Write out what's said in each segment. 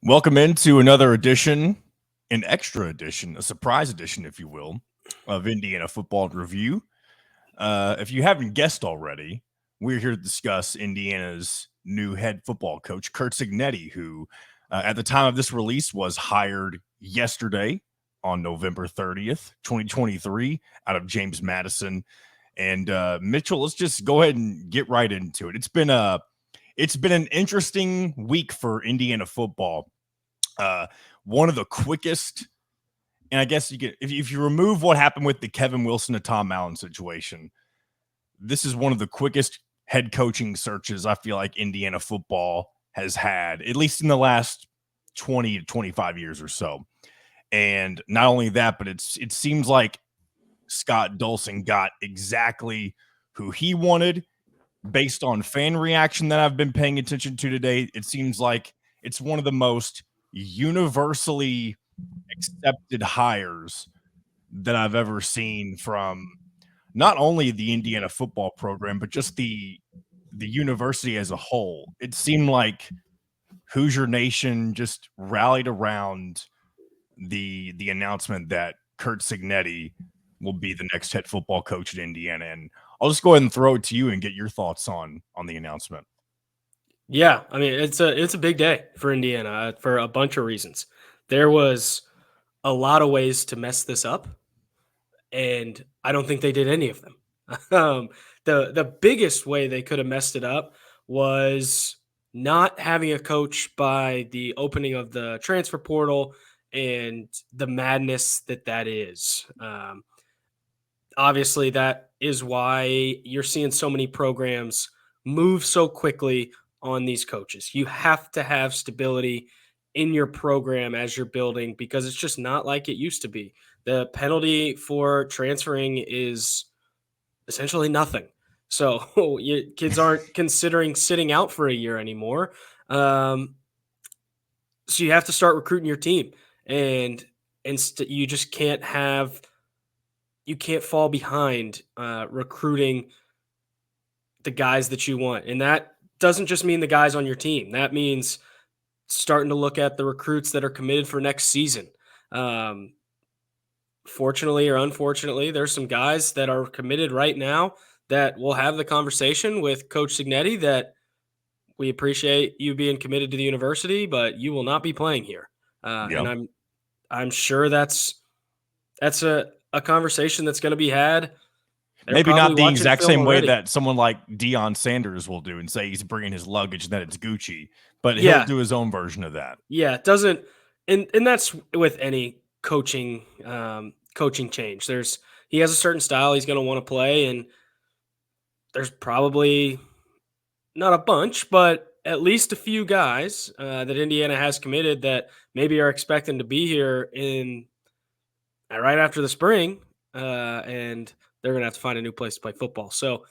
Welcome into another edition, an extra edition, a surprise edition, if you will, of Indiana Football Review. If you haven't guessed already, we're here to discuss Indiana's new head football coach, Curt Cignetti, who at the time of this release was hired yesterday on November 30th, 2023, out of James Madison. And Mitchell, let's just go ahead and get right into it. It's been an interesting week for Indiana football. One of the quickest, and I guess you can, if you remove what happened with the Kevin Wilson to Tom Allen situation, this is one of the quickest head coaching searches I feel like Indiana football has had, at least in the last 20 to 25 years or so. And not only that, but it seems like Scott Dulson got exactly who he wanted based on fan reaction that I've been paying attention to today. It seems like it's one of the most universally accepted hires that I've ever seen from not only the Indiana football program, but just the university as a whole. It seemed like Hoosier Nation just rallied around the announcement that Curt Cignetti will be the next head football coach at Indiana. And I'll just go ahead and throw it to you and get your thoughts on the announcement. Yeah, I mean, it's a big day for Indiana for a bunch of reasons. There was a lot of ways to mess this up, and I don't think they did any of them. The biggest way they could have messed it up was not having a coach by the opening of the transfer portal and the madness that is. Obviously, that is why you're seeing so many programs move so quickly on these coaches. You have to have stability in your program as you're building because it's just not like it used to be. The penalty for transferring is essentially nothing. So kids aren't considering sitting out for a year anymore. So you have to start recruiting your team, and you just can't fall behind recruiting the guys that you want. And that doesn't just mean the guys on your team. That means starting to look at the recruits that are committed for next season. Fortunately or unfortunately, there's some guys that are committed right now that will have the conversation with Coach Cignetti that we appreciate you being committed to the university, but you will not be playing here. And I'm sure that's a conversation that's going to be had. They're maybe not the exact same already. way that someone like Deion Sanders will do and say he's bringing his luggage and that it's Gucci, but he'll do his own version of that. Yeah, it doesn't, and that's with any coaching change. He has a certain style he's going to want to play, and there's probably not a bunch, but at least a few guys that Indiana has committed that maybe are expecting to be here right after the spring, and they're going to have to find a new place to play football. So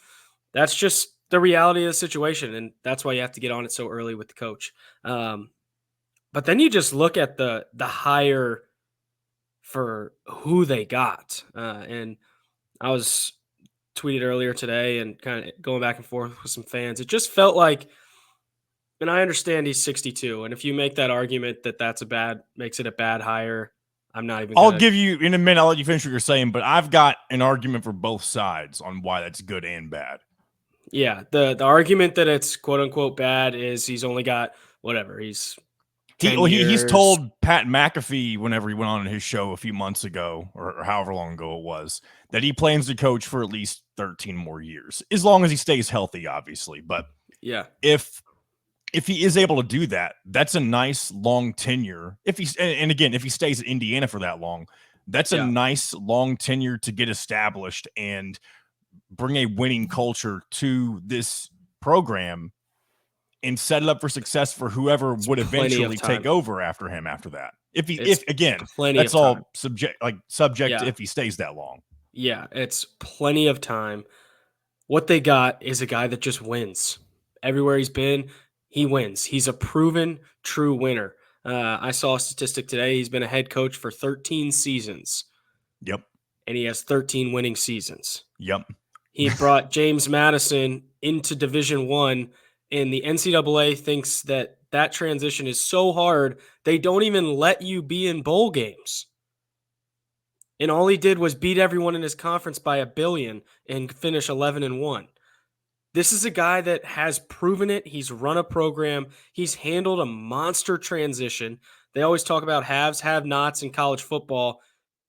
that's just the reality of the situation, and that's why you have to get on it so early with the coach. But then you just look at the hire for who they got. And I was tweeted earlier today and kind of going back and forth with some fans. It just felt like, and I understand he's 62, and if you make that argument that makes it a bad hire, I'm not even. I'll give you in a minute. I'll let you finish what you're saying, but I've got an argument for both sides on why that's good and bad. Yeah, the argument that it's quote unquote bad is he's only got whatever he's told Pat McAfee whenever he went on his show a few months ago or however long ago it was that he plans to coach for at least 13 more years, as long as he stays healthy, obviously. But yeah, if he is able to do that, that's a nice long tenure. If he stays at Indiana for that long, that's a nice long tenure to get established and bring a winning culture to this program and set it up for success for whoever would eventually take over after him after that. That's all subject to if he stays that long. Yeah, it's plenty of time. What they got is a guy that just wins. Everywhere he's been, he wins. He's a proven true winner. I saw a statistic today. He's been a head coach for 13 seasons. Yep. And he has 13 winning seasons. Yep. He brought James Madison into Division I, and the NCAA thinks that that transition is so hard, they don't even let you be in bowl games. And all he did was beat everyone in his conference by 1 billion and finish 11-1. This is a guy that has proven it. He's run a program. He's handled a monster transition. They always talk about haves, have-nots in college football.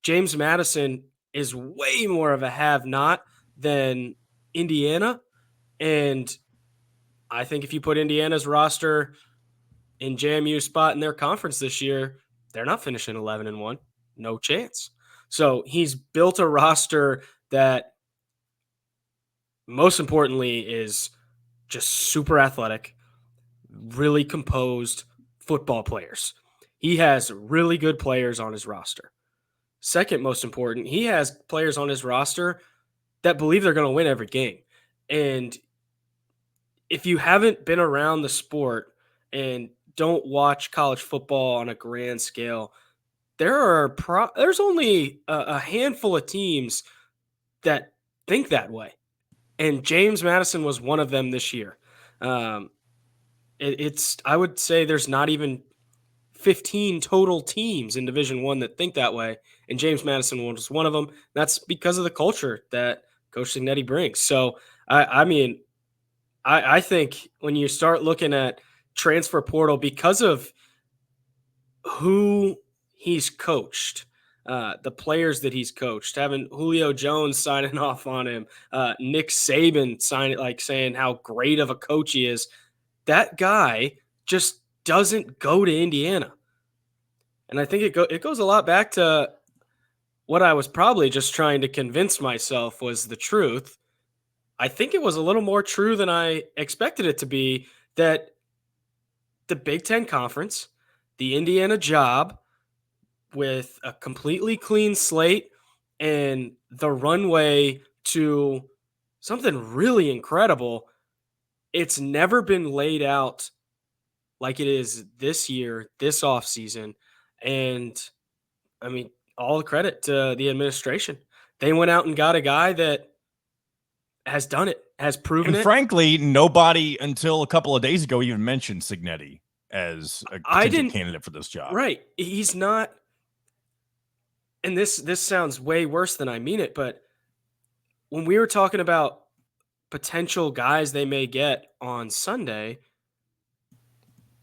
James Madison is way more of a have-not than Indiana. And I think if you put Indiana's roster in JMU's spot in their conference this year, they're not finishing 11-1. No chance. So he's built a roster that, most importantly, is just super athletic, really composed football players. He has really good players on his roster. Second most important, he has players on his roster that believe they're going to win every game. And if you haven't been around the sport and don't watch college football on a grand scale, there's only a handful of teams that think that way. And James Madison was one of them this year. I would say there's not even 15 total teams in Division I that think that way, and James Madison was one of them. That's because of the culture that Coach Cignetti brings. So, I think when you start looking at transfer portal, because of who he's coached, the players that he's coached, having Julio Jones signing off on him, Nick Saban saying how great of a coach he is, that guy just doesn't go to Indiana. And I think it goes a lot back to what I was probably just trying to convince myself was the truth. I think it was a little more true than I expected it to be, that the Big Ten Conference, the Indiana job, with a completely clean slate and the runway to something really incredible, it's never been laid out like it is this year, this offseason. And I mean, all the credit to the administration. They went out and got a guy that has done it, has proven And it. frankly, nobody until a couple of days ago even mentioned Cignetti as a potential candidate for this job. Right. He's not. And this sounds way worse than I mean it, but when we were talking about potential guys they may get on Sunday,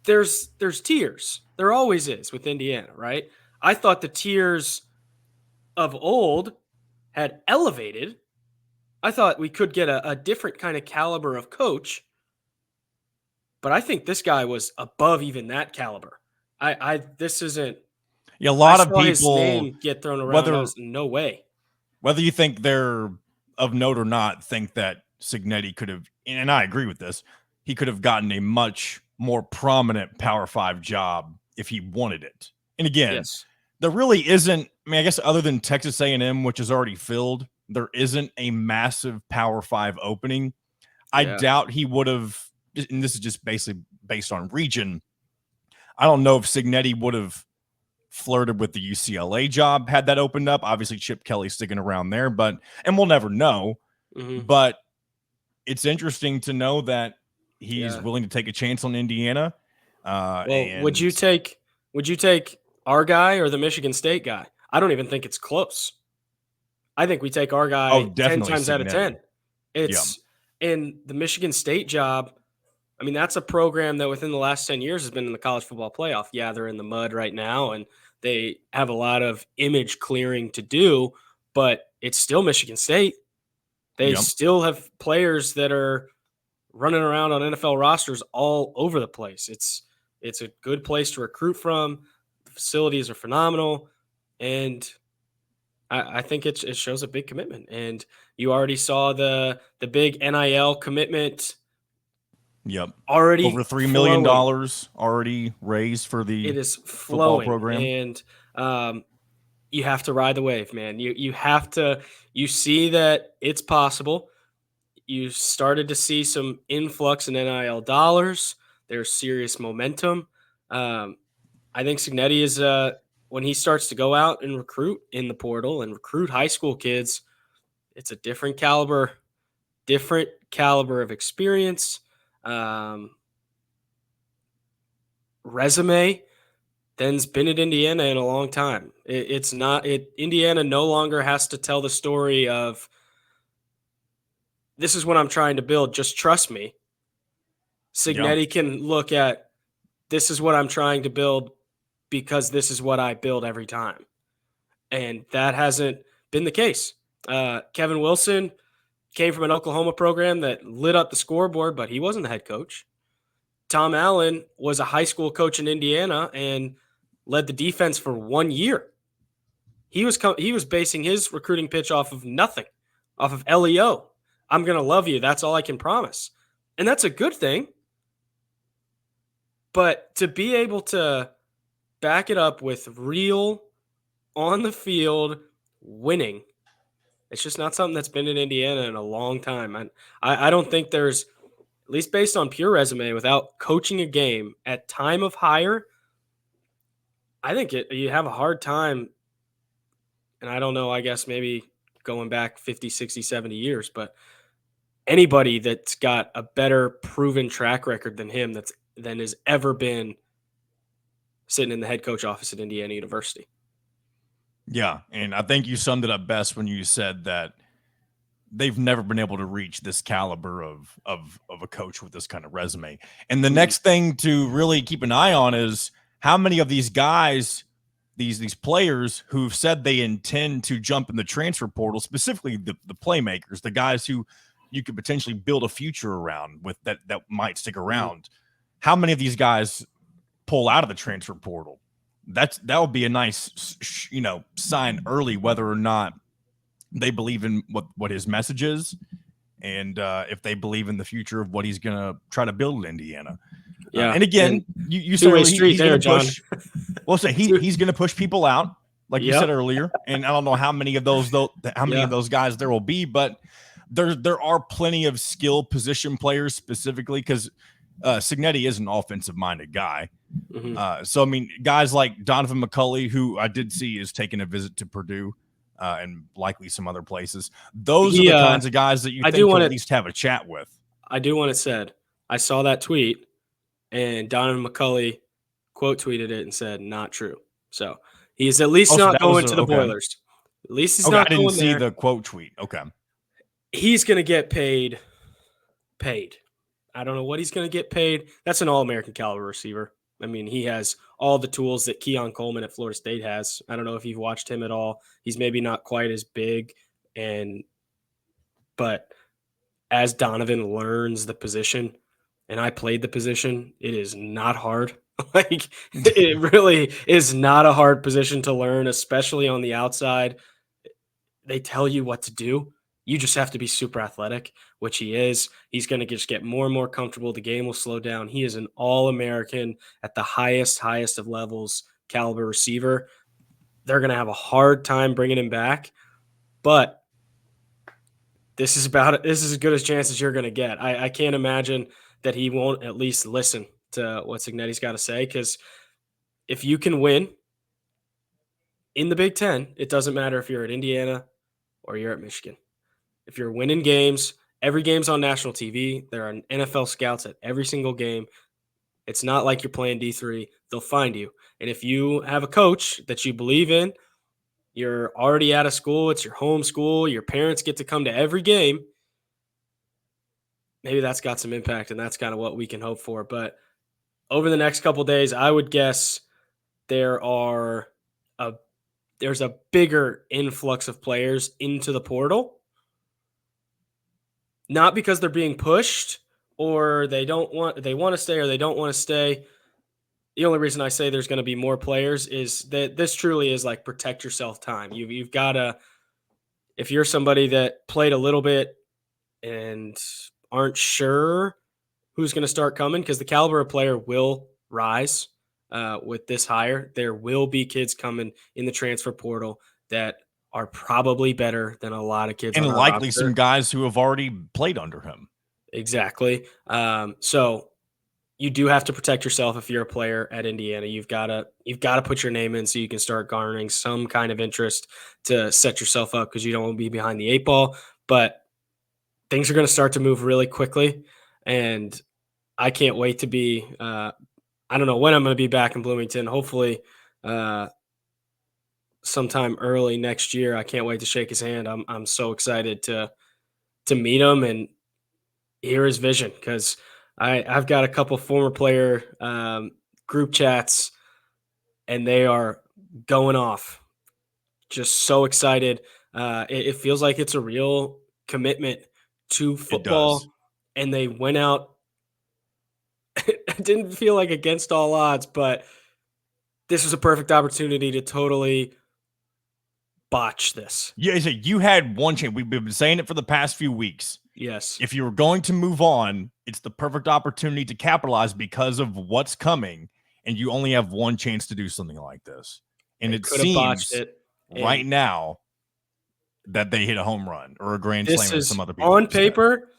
there's tiers. There always is with Indiana, right? I thought the tiers of old had elevated. I thought we could get a different kind of caliber of coach, but I think this guy was above even that caliber. This isn't. Yeah, a lot I of saw his people name get thrown around. I was, no way. Whether you think they're of note or not, think that Cignetti could have, and I agree with this, he could have gotten a much more prominent Power 5 job if he wanted it. And again, Yes. there really isn't, I mean, I guess other than Texas A&M, which is already filled, there isn't a massive Power 5 opening. I doubt he would have, and this is just basically based on region, I don't know if Cignetti would have flirted with the UCLA job had that opened up. Obviously, Chip Kelly's sticking around there, and we'll never know. Mm-hmm. But it's interesting to know that he's willing to take a chance on Indiana. Would you take our guy or the Michigan State guy? I don't even think it's close. I think we take our guy 10 times out of 10. It's in the Michigan State job. I mean, that's a program that within the last 10 years has been in the college football playoff. Yeah, they're in the mud right now, and they have a lot of image clearing to do, but it's still Michigan State. They still have players that are running around on NFL rosters all over the place. It's a good place to recruit from. The facilities are phenomenal, and I think it shows a big commitment. And you already saw the big NIL commitment. Yep. Already over $3 million already raised for the football program. And you have to ride the wave, man. You have to. You see that it's possible. You started to see some influx in NIL dollars. There's serious momentum. I think Cignetti is when he starts to go out and recruit in the portal and recruit high school kids, it's a different caliber of experience. resume than's been at Indiana in a long time. It's not it. Indiana no longer has to tell the story of this is what I'm trying to build. Just trust me. Yeah. Cignetti can look at this is what I'm trying to build because this is what I build every time. And that hasn't been the case. Kevin Wilson came from an Oklahoma program that lit up the scoreboard, but he wasn't the head coach. Tom Allen was a high school coach in Indiana and led the defense for 1 year. He was basing his recruiting pitch off of nothing, off of LEO. I'm going to love you. That's all I can promise. And that's a good thing. But to be able to back it up with real on the field winning, it's just not something that's been in Indiana in a long time. And I don't think there's, at least based on pure resume, without coaching a game at time of hire, I think you have a hard time. And I don't know, I guess maybe going back 50, 60, 70 years, but anybody that's got a better proven track record than him than has ever been sitting in the head coach office at Indiana University. Yeah. And I think you summed it up best when you said that they've never been able to reach this caliber of a coach with this kind of resume. And the next thing to really keep an eye on is how many of these guys, these players who've said they intend to jump in the transfer portal, specifically the playmakers, the guys who you could potentially build a future around with that might stick around. How many of these guys pull out of the transfer portal? That would be a nice, sign early whether or not they believe in what his message is, and if they believe in the future of what he's going to try to build in Indiana. Yeah. And again, you said two-way earlier, street he's there, going to John. push. Well, say he's going to push people out, like you Yep. said earlier. And I don't know how many of those of those guys there will be, but there are plenty of skill position players specifically because Cignetti is an offensive minded guy. So I mean, guys like Donovan McCulley, who I did see is taking a visit to Purdue. And likely some other places. Those are the kinds of guys that you think you'll at least have a chat with. I do want it said. I saw that tweet, and Donovan McCulley quote tweeted it and said, "Not true." So he's at least not going to the Boilers. At least he's not going there. I didn't see the quote tweet. Okay. He's going to get paid. I don't know what he's going to get paid. That's an all-American caliber receiver. I mean, he has all the tools that Keon Coleman at Florida State has. I don't know if you've watched him at all. He's maybe not quite as big, but as Donovan learns the position, and I played the position, it is not hard. Like, it really is not a hard position to learn, especially on the outside. They tell you what to do. You just have to be super athletic, which he is. He's going to just get more and more comfortable. The game will slow down. He is an all-American at the highest of levels caliber receiver. They're going to have a hard time bringing him back, but this is as good a chance as you're going to get. I can't imagine that he won't at least listen to what Cignetti's got to say, because if you can win in the Big Ten, it doesn't matter if you're at Indiana or you're at Michigan. If you're winning games, every game's on national TV. There are NFL scouts at every single game. It's not like you're playing D3. They'll find you. And if you have a coach that you believe in, you're already out of school, it's your home school, your parents get to come to every game, maybe that's got some impact, and that's kind of what we can hope for. But over the next couple of days, I would guess there's a bigger influx of players into the portal. Not because they're being pushed or they want to stay or they don't want to stay. The only reason I say there's going to be more players is that this truly is like protect yourself time. You've got to, if you're somebody that played a little bit and aren't sure who's going to start coming, because the caliber of player will rise with this hire. There will be kids coming in the transfer portal that are probably better than a lot of kids. And likely some guys who have already played under him. Exactly. So you do have to protect yourself if you're a player at Indiana. You've got to put your name in so you can start garnering some kind of interest to set yourself up, because you don't want to be behind the 8 ball. But things are going to start to move really quickly, and I can't wait to be I don't know when I'm going to be back in Bloomington. Hopefully, sometime early next year. I can't wait to shake his hand. I'm so excited to meet him and hear his vision, because I've got a couple former player group chats, and they are going off. Just so excited. It feels like it's a real commitment to It does. football, and they went out. It didn't feel like against all odds, but this was a perfect opportunity to totally botch this. Yeah, so you had one chance. We've been saying it for the past few weeks. Yes. If you were going to move on, it's the perfect opportunity to capitalize because of what's coming, and you only have one chance to do something like this. And it could have botched seems it. right now that they hit a home run or a grand This slam, as is some other people on have said. paper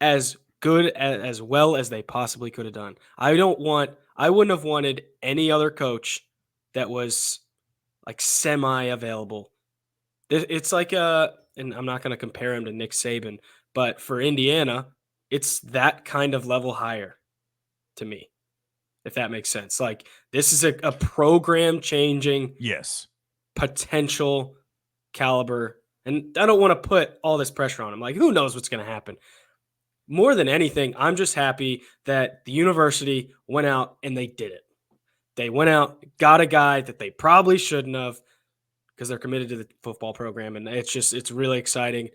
as good as well as they possibly could have done. I wouldn't have wanted any other coach that was like semi-available. It's like and I'm not going to compare him to Nick Saban, but for Indiana, it's that kind of level higher to me, if that makes sense. Like, this is a program changing Yes. potential caliber. And I don't want to put all this pressure on him. Like, who knows what's going to happen? More than anything, I'm just happy that the university went out and they did it. They went out, got a guy that they probably shouldn't have, because they're committed to the football program. And it's really exciting.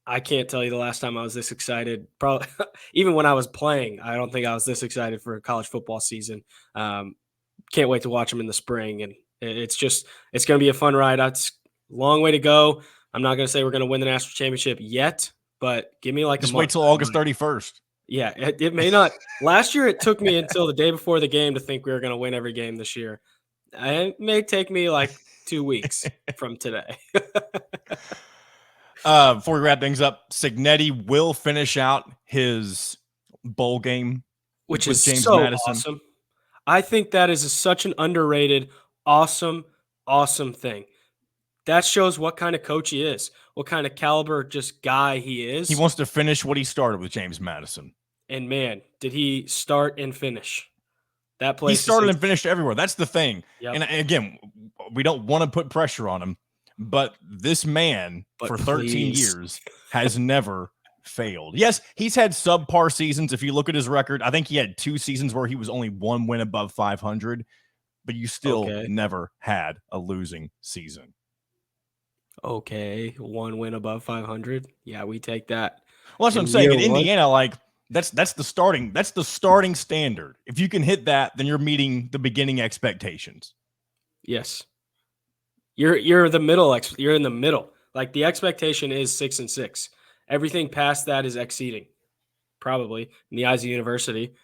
I can't tell you the last time I was this excited. Probably even when I was playing, I don't think I was this excited for a college football season. Can't wait to watch them in the spring. And it's going to be a fun ride. It's a long way to go. I'm not going to say we're going to win the national championship yet, but give me like Just a wait month. till August 31st. Yeah, it may not. Last year, it took me until the day before the game to think we were going to win every game this year. It may take me like 2 weeks from today. Before we wrap things up, Cignetti will finish out his bowl game, which with is James so Madison. awesome. I think that is such an underrated, awesome thing. That shows what kind of coach he is, what kind of caliber just guy he is. He wants to finish what he started with James Madison. And man, did he start and finish. That place. He started and finished everywhere. That's the thing. Yep. And again, we don't want to put pressure on him, but this man for 13 years has never failed. Yes, he's had subpar seasons. If you look at his record, I think he had 2 seasons where he was only 1 win above 500, but you still never had a losing season. Okay, 1 win above 500. Yeah, we take that. Well, that's what I'm saying. In Indiana, like that's the starting standard. If you can hit that, then you're meeting the beginning expectations. Yes. You're the middle. You're in the middle. Like, the expectation is 6-6. Everything past that is exceeding, probably, in the eyes of the university.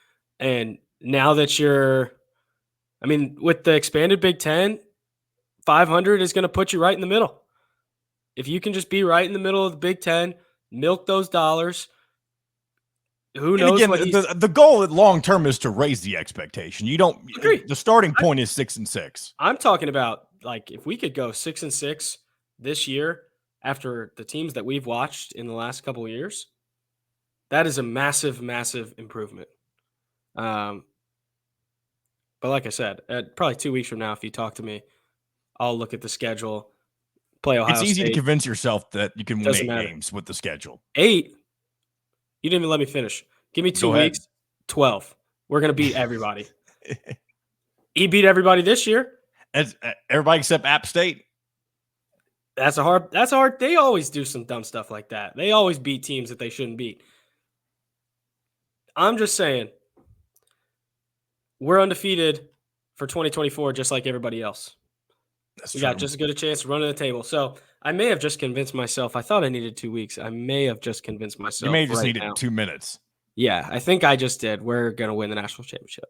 And now that with the expanded Big Ten, 500 is going to put you right in the middle. If you can just be right in the middle of the Big Ten, milk those dollars. Who knows? Again, the goal long term is to raise the expectation. You don't agree. The starting point is 6-6. I'm talking about, like, if we could go 6-6 this year after the teams that we've watched in the last couple of years, that is a massive, massive improvement. But like I said, probably 2 weeks from now, if you talk to me, I'll look at the schedule. Play Ohio State. It's easy to convince yourself that you can win 8 games with the schedule. 8? You didn't even let me finish. Give me 2 weeks. 12. We're going to beat everybody. He beat everybody this year. Everybody except App State. That's hard. They always do some dumb stuff like that. They always beat teams that they shouldn't beat. I'm just saying, we're undefeated for 2024, just like everybody else. We got just as good a chance to run to the table. So I may have just convinced myself. I thought I needed 2 weeks. I may have just convinced myself. You may have just needed 2 minutes. Yeah, I think I just did. We're going to win the national championship.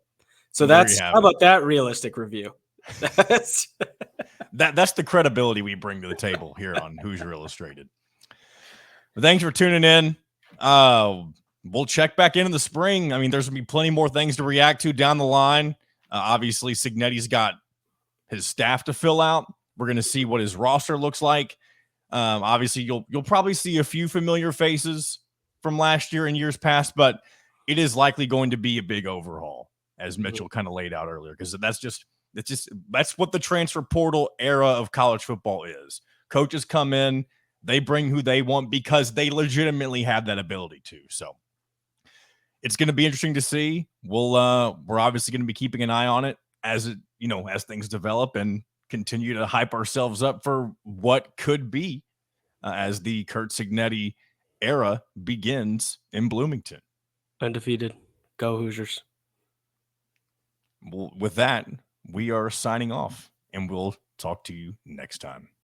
So how about that realistic review? That's the credibility we bring to the table here on Hoosier Illustrated. But thanks for tuning in. We'll check back in the spring. I mean, there's going to be plenty more things to react to down the line. Obviously, Cignetti's got his staff to fill out. We're going to see what his roster looks like. Obviously, you'll probably see a few familiar faces from last year and years past, but it is likely going to be a big overhaul. as Mitchell kind of laid out earlier, because that's what the transfer portal era of college football is. Coaches come in, they bring who they want because they legitimately have that ability to. So it's going to be interesting to see. We're obviously going to be keeping an eye on it as things develop, and continue to hype ourselves up for what could be as the Curt Cignetti era begins in Bloomington. Undefeated. Go Hoosiers. Well, with that, we are signing off, and we'll talk to you next time.